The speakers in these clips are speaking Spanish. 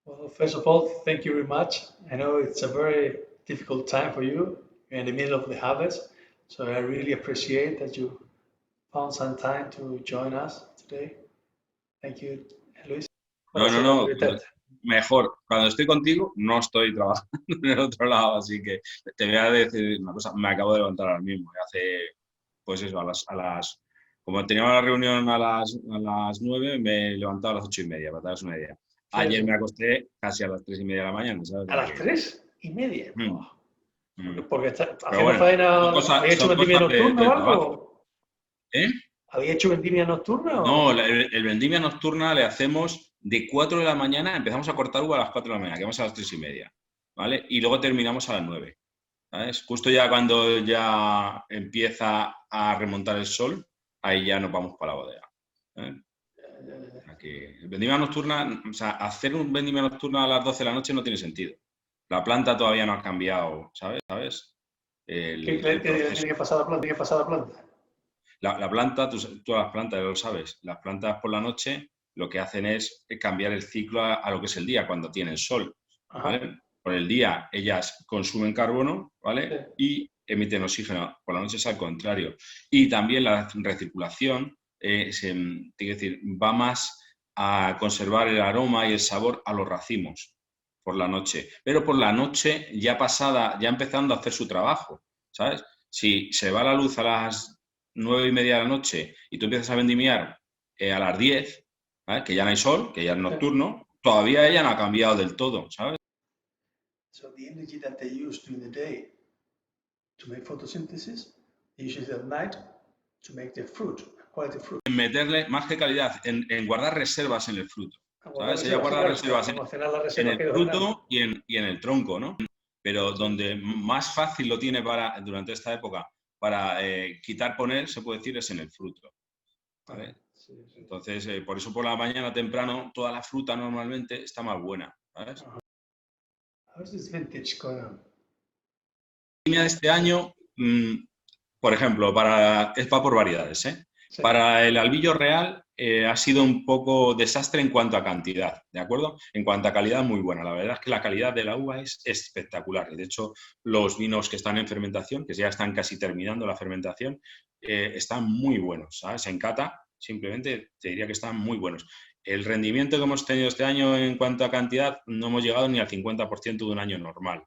Well, first of all, thank you very much. I know it's a very difficult time for you. You're in the middle of the harvest, so I really appreciate that you found some time to join us today. Thank you, Luis, por No, no, hacer la no. actividad. Mejor. Cuando estoy contigo, no estoy trabajando en el otro lado, así que te voy a decir una cosa. Me acabo de levantar ahora mismo. Hace, pues eso, como teníamos la reunión a las 9, me he levantado a las 8:30, para daros una idea. Ayer me acosté casi a las 3:30 de la mañana, ¿sabes? A las 3:30. Mm, Porque, mm. porque está Pero haciendo bueno, faena, ¿había hecho son vendimia cosas nocturna o de trabajo. algo? ¿Eh? ¿Había hecho vendimia nocturna No, o? el vendimia nocturna le hacemos de 4 de la mañana, empezamos a cortar uva a las 4 de la mañana, que vamos a las 3:30, ¿vale? Y luego terminamos a las 9, ¿sabes? Justo ya cuando ya empieza a remontar el sol, ahí ya nos vamos para la bodega. Aquí, el vendimia nocturna, o sea, hacer un vendimia nocturna a las 12 de la noche no tiene sentido. La planta todavía no ha cambiado, ¿sabes? ¿Qué El proceso. tiene que pasar la planta? ¿Tiene que pasar la planta? La planta, tú las plantas, ya lo sabes, las plantas por la noche lo que hacen es cambiar el ciclo a lo que es el día, cuando tiene el sol, ¿vale? Por el día ellas consumen carbono, ¿vale? Y emiten oxígeno. Por la noche es al contrario. Y también la recirculación, tiene que decir, va más a conservar el aroma y el sabor a los racimos por la noche. Pero por la noche ya pasada, ya empezando a hacer su trabajo, ¿sabes? Si se va la luz a las 9:30 de la noche y tú empiezas a vendimiar a las 10, ¿vale? Que ya no hay sol, que ya es nocturno, todavía ella no ha cambiado del todo, ¿sabes? So the energy that they use during the day to make photosynthesis, they use it at night to make their fruit, quality fruit. En meterle más que calidad, en guardar reservas en el fruto, ¿sabes? Ella guarda reservas en el fruto y en el tronco, ¿no? Pero donde más fácil lo tiene durante esta época para quitar, poner, se puede decir, es en el fruto, ¿vale? Entonces, por eso por la mañana temprano toda la fruta normalmente está más buena, ¿sabes? How's this vintage going on? De este año, por ejemplo, es por variedades, ¿eh? Sí. Para el albillo real ha sido un poco desastre en cuanto a cantidad, ¿de acuerdo? En cuanto a calidad, muy buena. La verdad es que la calidad de la uva es espectacular. De hecho, los vinos que están en fermentación, que ya están casi terminando la fermentación, están muy buenos, ¿sabes? En cata, simplemente te diría que están muy buenos. El rendimiento que hemos tenido este año en cuanto a cantidad, no hemos llegado ni al 50% de un año normal,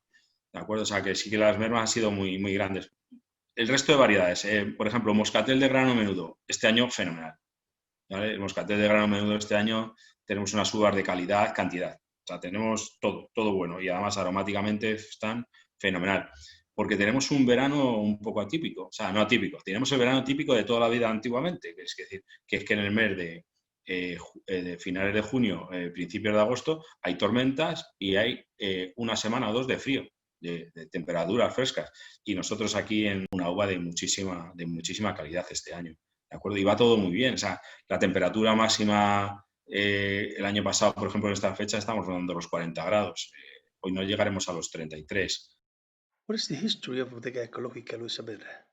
¿de acuerdo? O sea, que sí que las mermas han sido muy, muy grandes. El resto de variedades, por ejemplo, moscatel de grano menudo, este año fenomenal, ¿vale? El moscatel de grano menudo este año tenemos unas uvas de calidad, cantidad. O sea, tenemos todo bueno y además aromáticamente están fenomenal. Porque tenemos un verano un poco atípico, o sea, no atípico, tenemos el verano típico de toda la vida antiguamente, que es decir, que es que en el mes de finales de junio, principios de agosto, hay tormentas y hay una semana o dos de frío, de temperaturas frescas. Y nosotros aquí en una uva de muchísima calidad este año, ¿de acuerdo? Y va todo muy bien. O sea, la temperatura máxima el año pasado, por ejemplo, en esta fecha estamos rondando los 40 grados. Hoy no llegaremos a los 33. What is the history of Bodega Ecológica Luis Saavedra?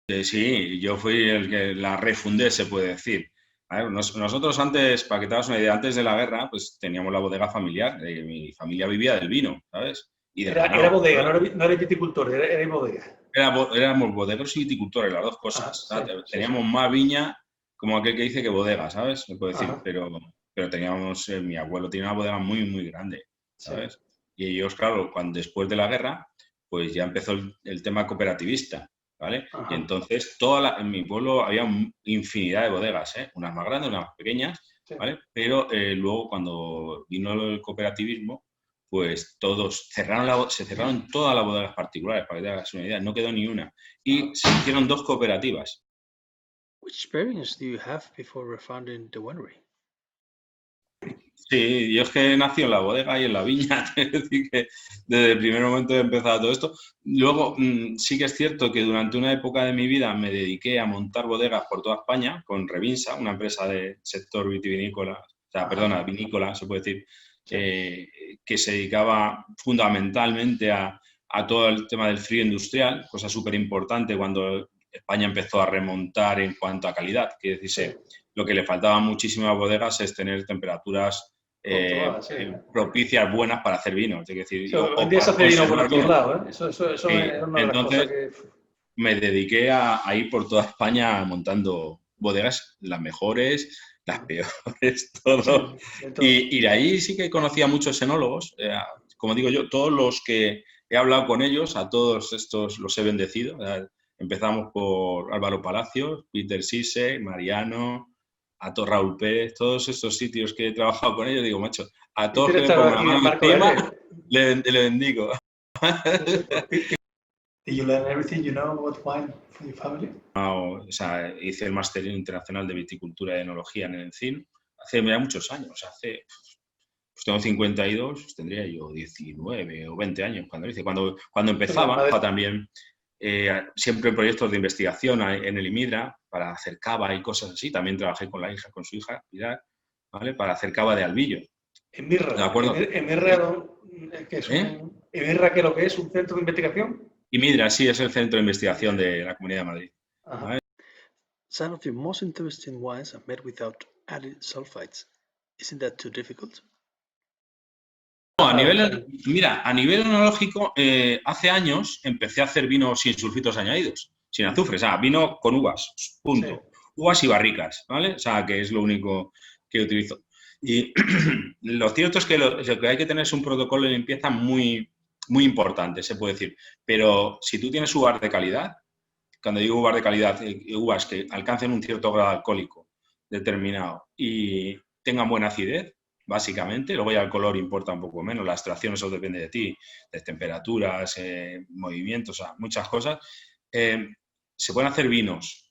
Sí, yo fui el que la refundé, se puede decir. A ver, nosotros antes, para que te hagas una idea, antes de la guerra, pues teníamos la bodega familiar. Mi familia vivía del vino, ¿sabes? Y del Era ganado, bodega, ¿sabes? no era viticultor, era bodega. Éramos bodegueros y viticultores, las dos cosas. Ajá, sí, Teníamos más viña, como aquel que dice, que bodega, ¿sabes? Se puede decir, Ajá. pero teníamos, mi abuelo tenía una bodega muy, muy grande, ¿sabes? Sí. Y ellos, claro, después de la guerra, pues ya empezó el tema cooperativista, ¿vale? Ajá. Y entonces, en mi pueblo había infinidad de bodegas, ¿eh? Unas más grandes, unas más pequeñas, Sí. ¿vale? Pero luego, cuando vino el cooperativismo, pues todos se cerraron todas las bodegas particulares, para que te hagas una idea, no quedó ni una. Y se hicieron dos cooperativas. Which experience do you have before founding the winery? Sí, yo es que nací en la bodega y en la viña, es decir, que desde el primer momento he empezado todo esto. Luego, sí que es cierto que durante una época de mi vida me dediqué a montar bodegas por toda España con Revinsa, una empresa del sector vitivinícola, o sea, perdona, vinícola, se puede decir, que se dedicaba fundamentalmente a todo el tema del frío industrial, cosa súper importante cuando España empezó a remontar en cuanto a calidad, quiere decirse, lo que le faltaba a muchísimas bodegas es tener temperaturas Con todas, sí. propicias buenas para hacer vino. Es decir, Sí, hoy en o día se para hace vino por conservar todos vino. lados, ¿eh? Eso Sí. es una de las cosas Entonces que... me dediqué a ir por toda España montando bodegas, las mejores, las peores, Sí, todo. de todo. Y de ahí sí que conocí a muchos enólogos. Como digo yo, todos los que he hablado con ellos, a todos estos los he bendecido. Empezamos por Álvaro Palacios, Peter Sise, Mariano, Raúl Pérez, todos estos sitios que he trabajado con ellos, digo, macho, a todos Peter que me estaba pongo la aquí en mano Marco encima, R. le bendigo. Sí, sí, pues, did you learn everything you know about wine from your family? O sea, hice el máster internacional de viticultura y enología en el ENCIN hace ya muchos años, pues tengo 52, pues tendría yo 19 o 20 años cuando lo hice. Cuando empezaba, también siempre en proyectos de investigación en el IMIDRA para hacer cava y cosas así. También trabajé con su hija, Pilar, ¿vale? Para hacer cava de albillo. Emirra. ¿De acuerdo? Emirra, que es Emirra, ¿qué es lo que es? ¿Un centro de investigación? IMIDRA, sí, es el centro de investigación de la Comunidad de Madrid. ¿Vale? Some of your most interesting wines are made without added sulfites. Isn't that too difficult? No, a nivel enológico, hace años empecé a hacer vino sin sulfitos añadidos, sin azufre, o sea, vino con uvas, punto. Sí. Uvas y barricas, ¿vale? O sea, que es lo único que utilizo. Y lo cierto es que lo que hay que tener es un protocolo de limpieza muy, muy importante, se puede decir. Pero si tú tienes uvas de calidad, cuando digo uvas de calidad, uvas que alcancen un cierto grado alcohólico determinado y tengan buena acidez, básicamente, luego ya el color importa un poco menos, la extracción eso depende de ti, de temperaturas, movimientos, o sea, muchas cosas. Se pueden hacer vinos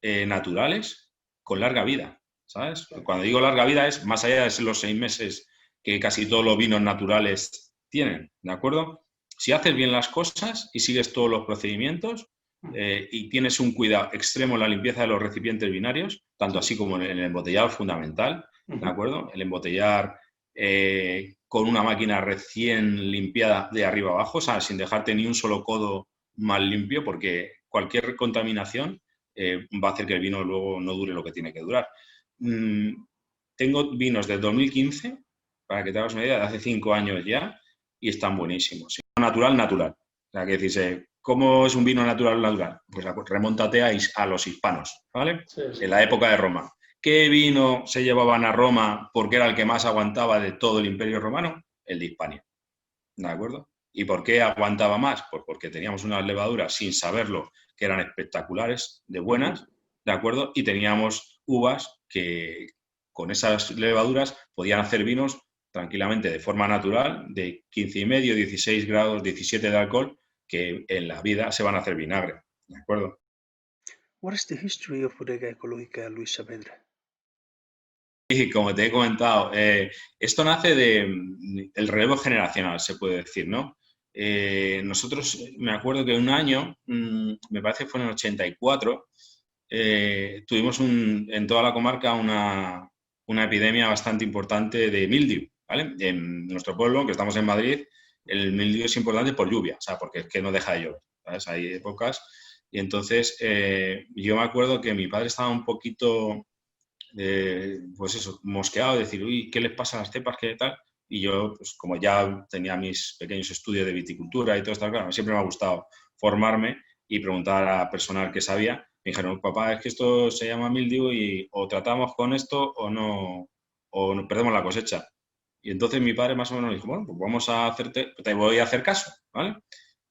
naturales con larga vida, ¿sabes? Cuando digo larga vida es más allá de los 6 meses que casi todos los vinos naturales tienen, ¿de acuerdo? Si haces bien las cosas y sigues todos los procedimientos y tienes un cuidado extremo en la limpieza de los recipientes binarios, tanto así como en el embotellado es fundamental, ¿de acuerdo? El embotellar con una máquina recién limpiada de arriba abajo, o sea, sin dejarte ni un solo codo mal limpio, porque cualquier contaminación va a hacer que el vino luego no dure lo que tiene que durar. Tengo vinos del 2015, para que te hagas una idea, de hace 5 años ya, y están buenísimos. Natural, natural. O sea, que decís, ¿cómo es un vino natural, natural? Pues remóntate a los hispanos, ¿vale? Sí, sí. En la época de Roma. ¿Qué vino se llevaban a Roma porque era el que más aguantaba de todo el Imperio Romano? El de Hispania, ¿de acuerdo? ¿Y por qué aguantaba más? Pues porque teníamos unas levaduras, sin saberlo, que eran espectaculares, de buenas, ¿de acuerdo? Y teníamos uvas que con esas levaduras podían hacer vinos tranquilamente de forma natural, de 15,5, 16 grados, 17 de alcohol, que en la vida se van a hacer vinagre, ¿de acuerdo? What is the history of Bodega Ecológica Luis Saavedra? Y como te he comentado, esto nace del relevo generacional, se puede decir, ¿no? Nosotros, me acuerdo que un año, me parece que fue en el 84, tuvimos en toda la comarca una epidemia bastante importante de mildiu, ¿vale? En nuestro pueblo, que estamos en Madrid, el mildiu es importante por lluvia, o sea, porque es que no deja de llover, ¿sabes? Hay épocas. Y entonces, yo me acuerdo que mi padre estaba un poquito, pues eso, mosqueado, de decir, uy, ¿qué les pasa a las cepas? ¿Qué tal? Y yo, pues como ya tenía mis pequeños estudios de viticultura y todo esto, claro, siempre me ha gustado formarme y preguntar a personal que sabía. Me dijeron, papá, es que esto se llama mildiu y o tratamos con esto o no perdemos la cosecha. Y entonces mi padre más o menos dijo, bueno, pues vamos a hacerte, te voy a hacer caso, ¿vale?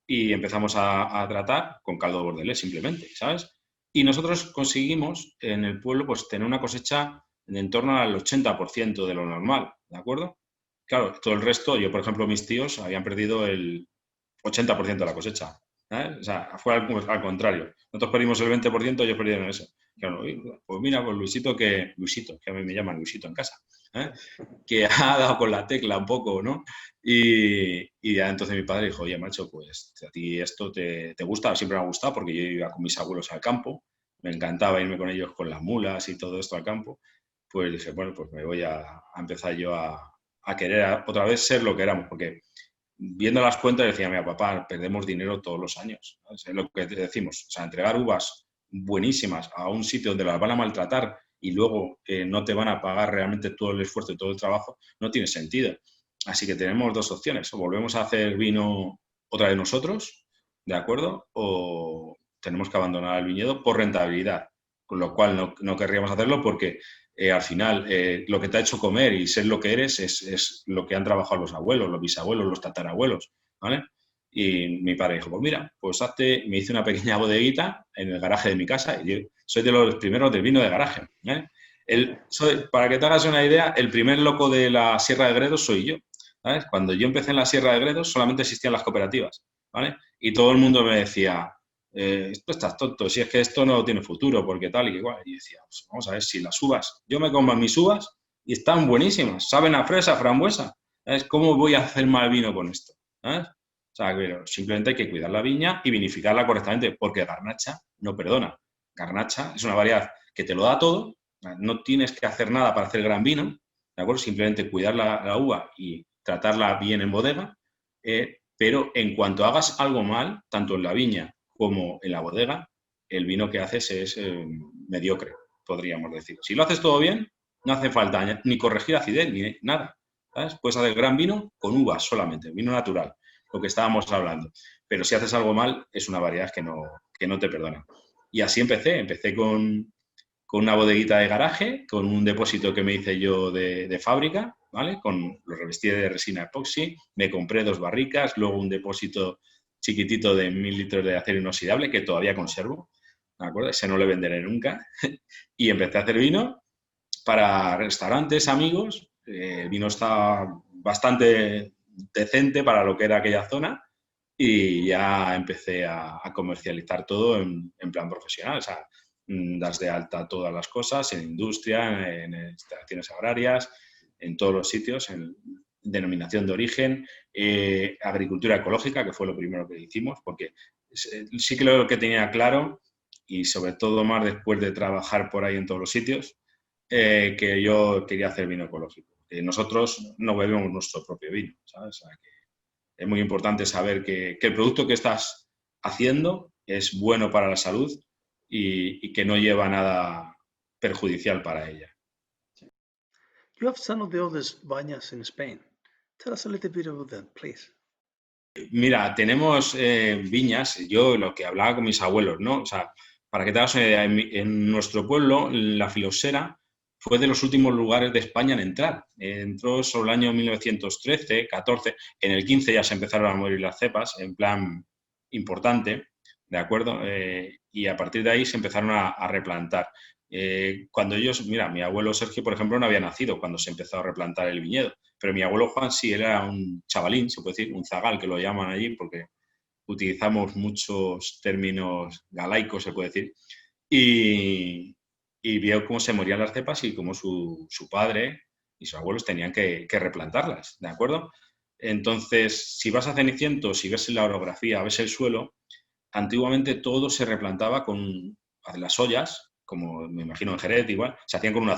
Y empezamos a tratar con caldo bordelés simplemente, ¿sabes? Y nosotros conseguimos en el pueblo pues tener una cosecha en torno al 80% de lo normal, ¿de acuerdo? Claro, todo el resto, yo por ejemplo mis tíos habían perdido el 80% de la cosecha, ¿sabes? O sea, fue al contrario. Nosotros perdimos el 20%, ellos perdieron eso. Claro, pues mira, pues Luisito, que a mí me llaman Luisito en casa, ¿eh? Que ha dado con la tecla un poco, ¿no? Y ya entonces mi padre dijo, oye, macho, pues a ti esto te gusta, siempre me ha gustado porque yo iba con mis abuelos al campo, me encantaba irme con ellos con las mulas y todo esto al campo, pues dije, bueno, pues me voy a empezar yo a querer otra vez ser lo que éramos, porque viendo las cuentas decía, mira, papá, perdemos dinero todos los años, ¿sabes? Es lo que decimos, o sea, entregar uvas buenísimas a un sitio donde las van a maltratar y luego no te van a pagar realmente todo el esfuerzo y todo el trabajo, no tiene sentido. Así que tenemos dos opciones, o volvemos a hacer vino otra vez nosotros, ¿de acuerdo? O tenemos que abandonar el viñedo por rentabilidad, con lo cual no querríamos hacerlo porque al final lo que te ha hecho comer y ser lo que eres es lo que han trabajado los abuelos, los bisabuelos, los tatarabuelos, ¿vale? Y mi padre dijo, pues mira, pues me hice una pequeña bodeguita en el garaje de mi casa y yo soy de los primeros del vino de garaje, ¿eh? Para que te hagas una idea, el primer loco de la Sierra de Gredos soy yo, ¿sabes? Cuando yo empecé en la Sierra de Gredos solamente existían las cooperativas, ¿vale? Y todo el mundo me decía, esto estás tonto, si es que esto no tiene futuro, porque tal y igual. Y decía, pues vamos a ver si las uvas, yo me como mis uvas y están buenísimas, saben a fresa, frambuesa, ¿sabes? ¿Cómo voy a hacer mal vino con esto? ¿Sabes? O sea, pero simplemente hay que cuidar la viña y vinificarla correctamente, porque Garnacha no perdona. Garnacha es una variedad que te lo da todo, no tienes que hacer nada para hacer gran vino, ¿de acuerdo? Simplemente cuidar la uva y tratarla bien en bodega, pero en cuanto hagas algo mal, tanto en la viña como en la bodega, el vino que haces es mediocre, podríamos decir. Si lo haces todo bien, no hace falta ni corregir acidez ni nada, ¿sabes? Puedes hacer gran vino con uvas solamente, vino natural, lo que estábamos hablando. Pero si haces algo mal, es una variedad que no te perdona. Y así empecé con una bodeguita de garaje, con un depósito que me hice yo de fábrica, ¿vale? Con los revestí de resina epoxi, me compré 2 barricas, luego un depósito chiquitito de 1000 litros de acero inoxidable que todavía conservo, ¿de acuerdo? Ese no lo venderé nunca. Y empecé a hacer vino para restaurantes, amigos. El vino está bastante decente para lo que era aquella zona y ya empecé a comercializar todo en plan profesional. O sea, das de alta todas las cosas en industria, en instalaciones agrarias, en todos los sitios, en denominación de origen, agricultura ecológica, que fue lo primero que hicimos, porque sí que lo que tenía claro, y sobre todo más después de trabajar por ahí en todos los sitios, que yo quería hacer vino ecológico. Nosotros no bebemos nuestro propio vino, ¿sabes? O sea, que es muy importante saber que el producto que estás haciendo es bueno para la salud y que no lleva nada perjudicial para ella. You have some of the oldest viñas in Spain. Tell us a little bit about that, please. Mira, tenemos viñas, yo lo que hablaba con mis abuelos, ¿no? O sea, para que te hagas una idea, en nuestro pueblo, la Filosera fue de los últimos lugares de España en entrar. Entró sobre el año 1913, 14, en el 15 ya se empezaron a morir las cepas, en plan importante, ¿de acuerdo? Y a partir de ahí se empezaron a replantar. Cuando ellos, mira, mi abuelo Sergio, por ejemplo, no había nacido cuando se empezó a replantar el viñedo. Pero mi abuelo Juan sí era un chavalín, se puede decir, un zagal, que lo llaman allí porque utilizamos muchos términos galaicos, se puede decir, y vio cómo se morían las cepas y cómo su padre y sus abuelos tenían que replantarlas, ¿de acuerdo? Entonces, si vas a Cenicientos, si ves la orografía, ves el suelo, antiguamente todo se replantaba con las ollas, como me imagino en Jerez igual, se hacían con un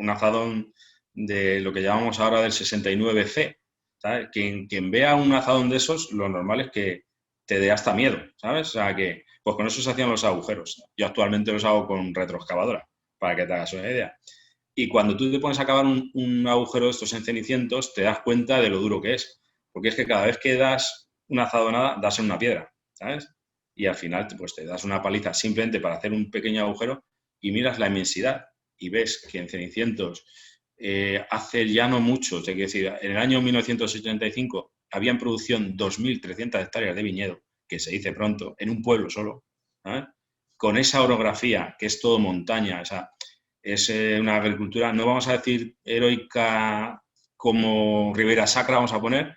azadón de lo que llamamos ahora del 69C, ¿sabes? Quien vea un azadón de esos, lo normal es que te dé hasta miedo, ¿sabes? O sea que, pues con eso se hacían los agujeros. Yo actualmente los hago con retroexcavadora, para que te hagas una idea. Y cuando tú te pones a cavar un agujero de estos en Cenicientos, te das cuenta de lo duro que es. Porque es que cada vez que das una azadonada, das en una piedra, ¿sabes? Y al final, pues te das una paliza simplemente para hacer un pequeño agujero y miras la inmensidad y ves que en Cenicientos hace ya no mucho, es decir, en el año 1985 había en producción 2.300 hectáreas de viñedo, que se dice pronto, en un pueblo solo, ¿sabes? Con esa orografía, que es todo montaña, o sea, es una agricultura, no vamos a decir heroica como Ribera Sacra, vamos a poner,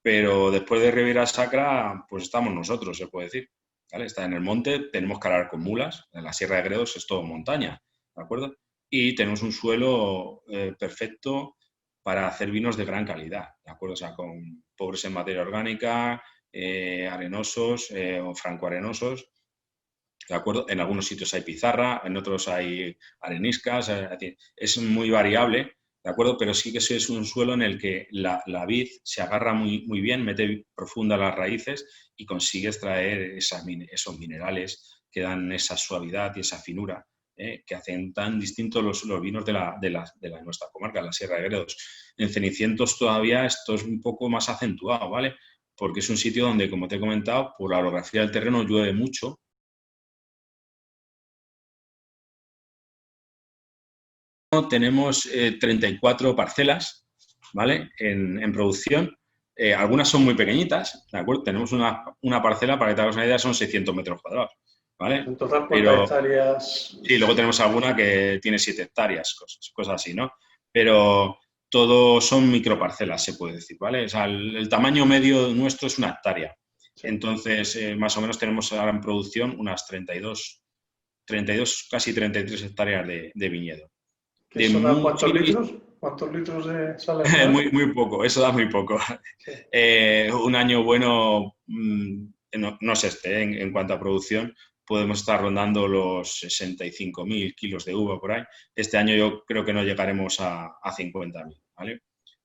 pero después de Ribera Sacra, pues estamos nosotros, se puede decir. ¿Vale? Está en el monte, tenemos que arar con mulas, en la Sierra de Gredos es todo montaña, ¿de acuerdo? Y tenemos un suelo perfecto para hacer vinos de gran calidad, ¿de acuerdo? O sea, con pobres en materia orgánica, arenosos o francoarenosos, ¿de acuerdo? En algunos sitios hay pizarra, en otros hay areniscas, es decir, es muy variable, ¿de acuerdo? Pero sí que es un suelo en el que la vid se agarra muy bien, mete profunda las raíces y consigue extraer esos minerales que dan esa suavidad y esa finura que hacen tan distintos los vinos de nuestra comarca, la Sierra de Gredos. En Cenicientos todavía esto es un poco más acentuado, ¿vale? Porque es un sitio donde, como te he comentado, por la orografía del terreno llueve mucho. Tenemos 34 parcelas, ¿vale? En producción. Algunas son muy pequeñitas, ¿de acuerdo? Tenemos una parcela, para que te hagas una idea, son 600 metros cuadrados, ¿vale? En total, ¿cuántas Pero hectáreas? sí, luego tenemos alguna que tiene 7 hectáreas, cosas así, ¿no? Pero todo son microparcelas, se puede decir, ¿vale? O sea, el tamaño medio nuestro es 1 hectárea. Sí. Entonces, más o menos tenemos ahora en producción unas 32, casi 33 hectáreas de viñedo. ¿Que eso da cuántos litros? ¿Cuántos litros sale al final? Muy poco, eso da muy poco. Sí. Un año bueno, no es este, en cuanto a producción, podemos estar rondando los 65.000 kilos de uva por ahí. Este año yo creo que no llegaremos a 50.000, ¿vale?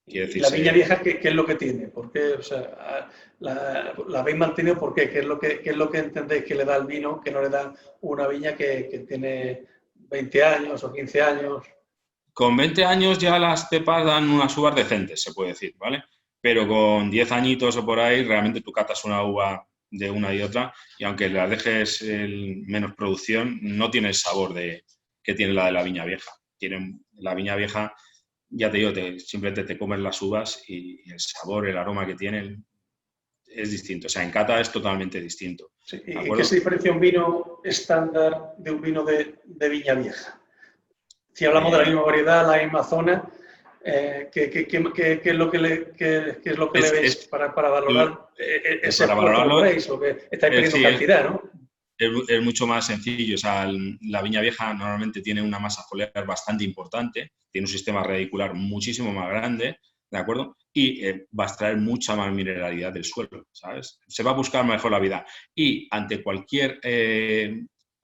Quiere ¿Y la decirse, viña vieja qué es lo que tiene? ¿Por qué? O sea, ¿la habéis mantenido por qué? ¿Qué es lo que entendéis que le da al vino que no le da una viña que tiene 20 años o 15 años? con 20 años ya las cepas dan unas uvas decentes, se puede decir, ¿vale? Pero con 10 añitos o por ahí, realmente tú catas una uva de una y otra y aunque la dejes menos producción, no tiene el sabor que tiene la de la viña vieja. La viña vieja, ya te digo, simplemente te comes las uvas y el sabor, el aroma que tienen es distinto. O sea, en cata es totalmente distinto. Sí. ¿De ¿Y qué acuerdo? se diferencia un vino estándar de un vino de viña vieja? Si hablamos de la misma variedad, la misma zona, ¿qué es lo que le veis Es, para valorar ese para esfuerzo que valorarlo, ponéis? Lo que estáis pidiendo sí, cantidad, ¿no? es mucho más sencillo. O sea, la viña vieja normalmente tiene una masa foliar bastante importante, tiene un sistema radicular muchísimo más grande, ¿de acuerdo? Y va a extraer mucha más mineralidad del suelo, ¿sabes? Se va a buscar mejor la vida. Y ante cualquier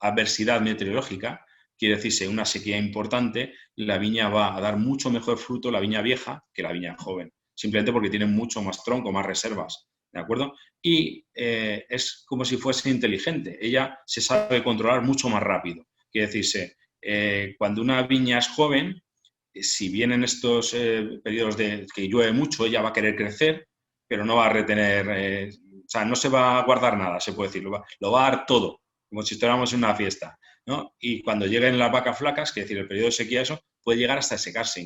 adversidad meteorológica, quiere decirse una sequía importante, la viña va a dar mucho mejor fruto, la viña vieja, que la viña joven, simplemente porque tiene mucho más tronco, más reservas, ¿de acuerdo? Y es como si fuese inteligente. Ella se sabe controlar mucho más rápido. Quiere decirse, cuando una viña es joven, si vienen estos periodos que llueve mucho, ella va a querer crecer, pero no va a retener, o sea, no se va a guardar nada, se puede decir, lo va a dar todo, como si estuviéramos en una fiesta, ¿no? Y cuando lleguen las vacas flacas, que es decir, el periodo de sequía, eso puede llegar hasta secarse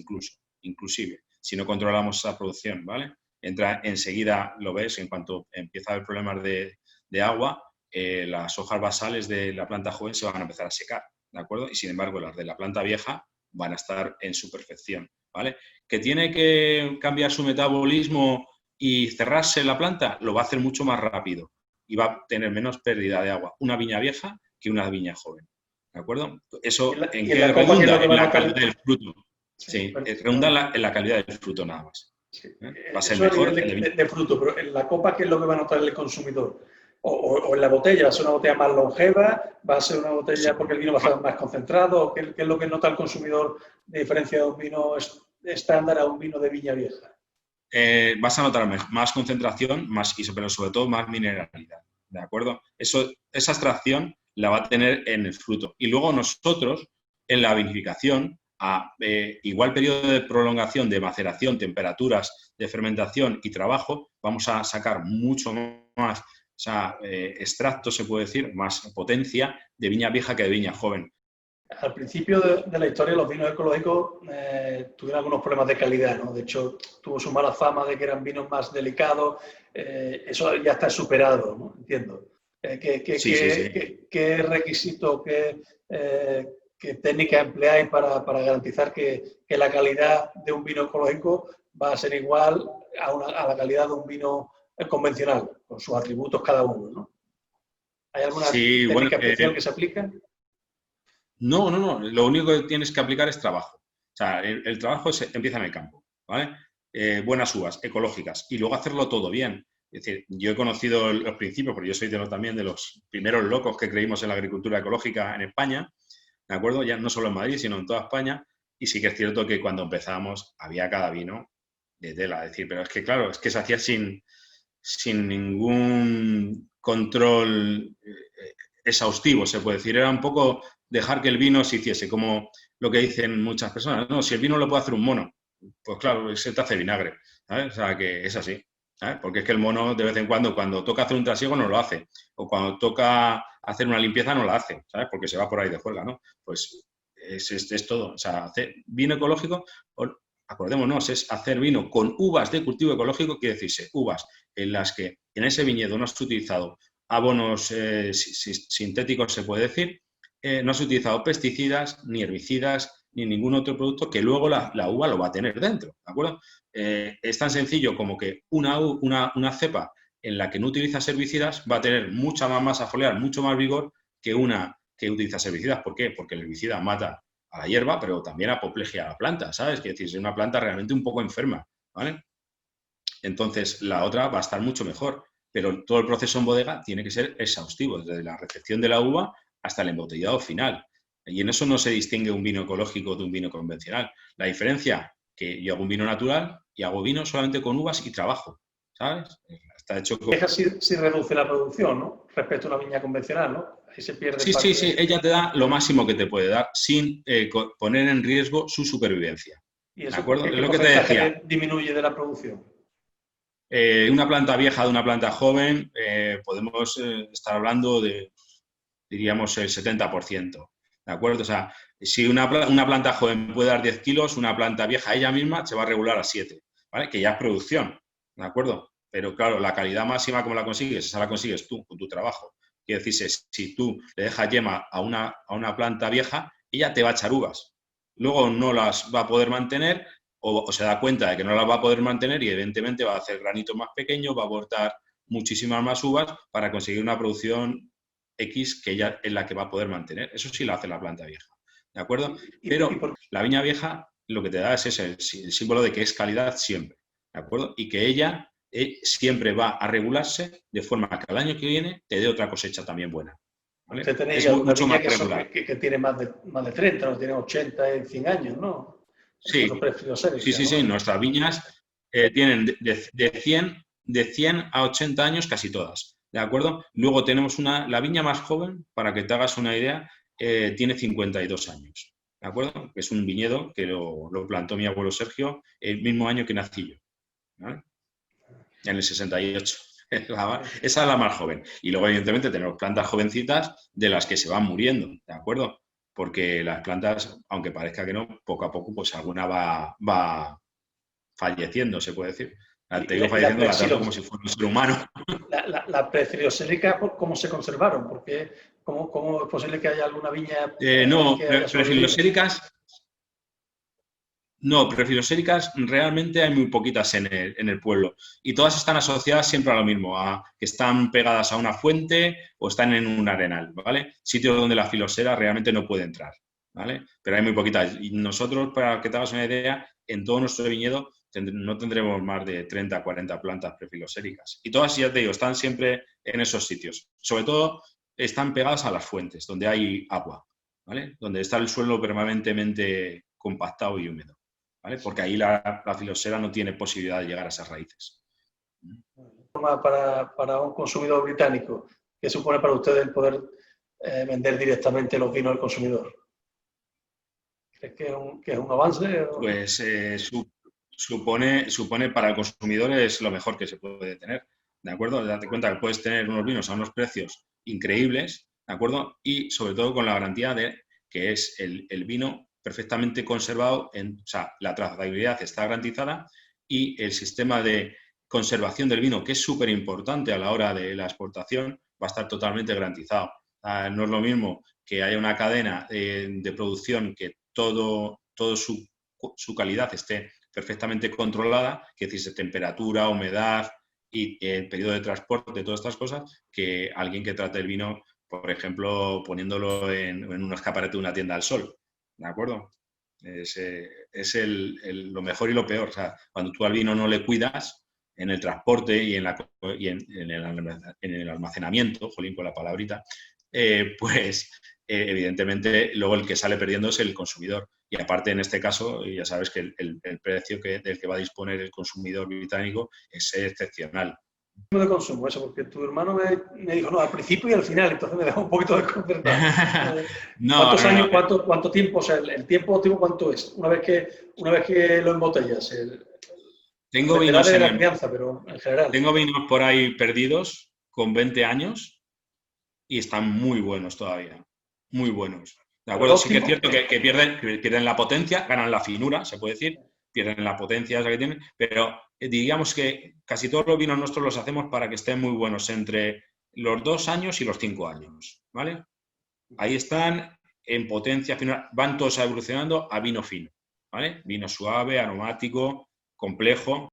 inclusive, si no controlamos esa producción, ¿vale? Entra enseguida, lo ves, en cuanto empieza a haber problemas de agua, las hojas basales de la planta joven se van a empezar a secar, ¿de acuerdo? Y sin embargo, las de la planta vieja van a estar en su perfección, ¿vale? ¿Que tiene que cambiar su metabolismo y cerrarse la planta? Lo va a hacer mucho más rápido y va a tener menos pérdida de agua una viña vieja que una viña joven, ¿de acuerdo? ¿Eso en Y en la qué copa, ¿qué es lo redunda? que En va a la notar? calidad del fruto. Sí, Sí, redunda perdón. en la calidad del fruto nada más. Sí. Va a ser Eso a nivel mejor el de viña. de fruto, pero en la copa, ¿qué es lo que va a notar el consumidor? O en la botella, ¿va a ser una botella más longeva? ¿Va a ser una Sí. botella porque el vino va a estar más concentrado? ¿Qué es lo que nota el consumidor de diferencia de un vino estándar a un vino de viña vieja? Vas a notar más concentración, pero sobre todo más mineralidad, ¿de acuerdo? Esa extracción la va a tener en el fruto. Y luego nosotros, en la vinificación, a igual periodo de prolongación, de maceración, temperaturas, de fermentación y trabajo, vamos a sacar mucho más, o sea, extracto, se puede decir, más potencia de viña vieja que de viña joven. Al principio de la historia, los vinos ecológicos tuvieron algunos problemas de calidad, ¿no? De hecho, tuvo su mala fama de que eran vinos más delicados. Eso ya está superado, ¿no? Entiendo. Sí, sí, sí. ¿Qué requisito, qué técnica empleáis para garantizar que la calidad de un vino ecológico va a ser igual a la calidad de un vino convencional, con sus atributos cada uno, ¿no? ¿Hay alguna Sí, bueno, técnica especial que se aplica? no, lo único que tienes que aplicar es trabajo. O sea, el trabajo empieza en el campo, ¿vale? Buenas uvas, ecológicas, y luego hacerlo todo bien. Es decir, yo he conocido los principios, porque yo soy también de los primeros locos que creímos en la agricultura ecológica en España, ¿de acuerdo? Ya no solo en Madrid, sino en toda España, y sí que es cierto que cuando empezamos había cada vino de tela, es decir, pero es que claro, es que se hacía sin ningún control exhaustivo, se puede decir. Era un poco dejar que el vino se hiciese, como lo que dicen muchas personas. No, si el vino lo puede hacer un mono, pues claro, se te hace vinagre, ¿sabes? O sea, que es así, ¿sabes? Porque es que el mono de vez en cuando toca hacer un trasiego no lo hace, o cuando toca hacer una limpieza no la hace, ¿sabes? Porque se va por ahí de juerga, ¿no? Pues es todo. O sea, hacer vino ecológico, acordémonos, es hacer vino con uvas de cultivo ecológico, quiere decirse uvas en las que en ese viñedo no has utilizado abonos sintéticos, se puede decir, no has utilizado pesticidas, ni herbicidas, ni ningún otro producto que luego la uva lo va a tener dentro, ¿de acuerdo? Es tan sencillo como que una cepa en la que no utilizas herbicidas va a tener mucha más masa foliar, mucho más vigor que una que utiliza herbicidas. ¿Por qué? Porque el herbicida mata a la hierba, pero también apoplegia a la planta, ¿sabes? Que es decir, es una planta realmente un poco enferma, ¿vale? Entonces, la otra va a estar mucho mejor, pero todo el proceso en bodega tiene que ser exhaustivo, desde la recepción de la uva hasta el embotellado final. Y en eso no se distingue un vino ecológico de un vino convencional. La diferencia, que yo hago un vino natural y hago vino solamente con uvas y trabajo, ¿sabes? Está hecho con... Deja si reduce la producción, ¿no? Respecto a una viña convencional, ¿no? Ahí se pierde Sí, parte sí, sí, ella te da lo máximo que te puede dar sin poner en riesgo su supervivencia. ¿Y ¿De eso acuerdo? Es qué lo que te decía. porcentaje disminuye de la producción? Una planta vieja de una planta joven, podemos estar hablando de, diríamos, el 70%. ¿De acuerdo? O sea, si una planta joven puede dar 10 kilos, una planta vieja ella misma se va a regular a 7, ¿vale? Que ya es producción, ¿de acuerdo? Pero claro, la calidad máxima, ¿cómo la consigues? Esa la consigues tú, con tu trabajo. Quiere decirse, si tú le dejas yema a una planta vieja, ella te va a echar uvas. Luego no las va a poder mantener o se da cuenta de que no las va a poder mantener y evidentemente va a hacer granitos más pequeños, va a aportar muchísimas más uvas para conseguir una producción X que ella es la que va a poder mantener. Eso sí lo hace la planta vieja, ¿de acuerdo? Pero la viña vieja lo que te da es ese, el símbolo de que es calidad siempre, ¿de acuerdo? Y que ella siempre va a regularse de forma que al año que viene te dé otra cosecha también buena, ¿vale? Usted tenéis Es alguna mucho viña más regular. que tiene más de 30, no tiene 80 y 100 años, ¿no? Incluso Sí, prefilosérica, sí. ¿no? Nuestras viñas tienen de 100 a 80 años casi todas, ¿de acuerdo? Luego tenemos la viña más joven, para que te hagas una idea, tiene 52 años, ¿de acuerdo? Es un viñedo que lo plantó mi abuelo Sergio el mismo año que nací yo, ¿vale? En el 68. Esa es la más joven. Y luego, evidentemente, tenemos plantas jovencitas de las que se van muriendo, ¿de acuerdo? Porque las plantas, aunque parezca que no, poco a poco, pues alguna va falleciendo, se puede decir. Te digo falleciendo, la trato como si fuera un ser humano. La prefilosérica, ¿cómo se conservaron? Porque, ¿cómo es posible que haya alguna viña No, que haya sobrevivido? prefiloséricas. No, prefiloséricas realmente hay muy poquitas en el pueblo y todas están asociadas siempre a lo mismo, a que están pegadas a una fuente o están en un arenal, ¿vale? Sitios donde la filosera realmente no puede entrar, ¿vale? Pero hay muy poquitas. Y nosotros, para que te hagas una idea, en todo nuestro viñedo no tendremos más de 30, 40 plantas prefiloséricas. Y todas, ya te digo, están siempre en esos sitios. Sobre todo, están pegadas a las fuentes, donde hay agua, ¿vale? Donde está el suelo permanentemente compactado y húmedo. ¿Vale? Porque ahí la filosera no tiene posibilidad de llegar a esas raíces. Para un consumidor británico, ¿qué supone para ustedes el poder vender directamente los vinos al consumidor? ¿Crees que es un avance? Pues supone para el consumidor es lo mejor que se puede tener, ¿de acuerdo? Date cuenta que puedes tener unos vinos a unos precios increíbles, ¿de acuerdo? Y sobre todo con la garantía de que es el vino perfectamente conservado, o sea, la trazabilidad está garantizada y el sistema de conservación del vino, que es súper importante a la hora de la exportación, va a estar totalmente garantizado. No es lo mismo que haya una cadena de producción que todo su calidad esté perfectamente controlada, que es decir, temperatura, humedad y el periodo de transporte, todas estas cosas, que alguien que trate el vino, por ejemplo, poniéndolo en un escaparate de una tienda al sol, ¿de acuerdo? Es lo mejor y lo peor. O sea, cuando tú al vino no le cuidas en el transporte y en el almacenamiento, jolín con la palabrita, pues evidentemente luego el que sale perdiendo es el consumidor. Y aparte, en este caso, ya sabes que el precio del que va a disponer el consumidor británico es excepcional, de consumo eso? Porque tu hermano me dijo, no, al principio y al final, entonces me dejó un poquito desconcertado. No, ¿Cuántos no, no. años, cuánto tiempo, o sea, el tiempo óptimo cuánto es? Una vez que lo embotellas, Tengo dependerá vinos de en la crianza, pero en general. tengo vinos por ahí perdidos con 20 años y están muy buenos todavía. Muy buenos. ¿De Pero el acuerdo? Sí que es óptimo, cierto que pierden la potencia, ganan la finura, se puede decir, pierden la potencia esa que tienen, pero diríamos que casi todos los vinos nuestros los hacemos para que estén muy buenos entre los 2 años y los 5 años, ¿vale? Ahí están en potencia, finura, van todos evolucionando a vino fino, ¿vale? Vino suave, aromático, complejo.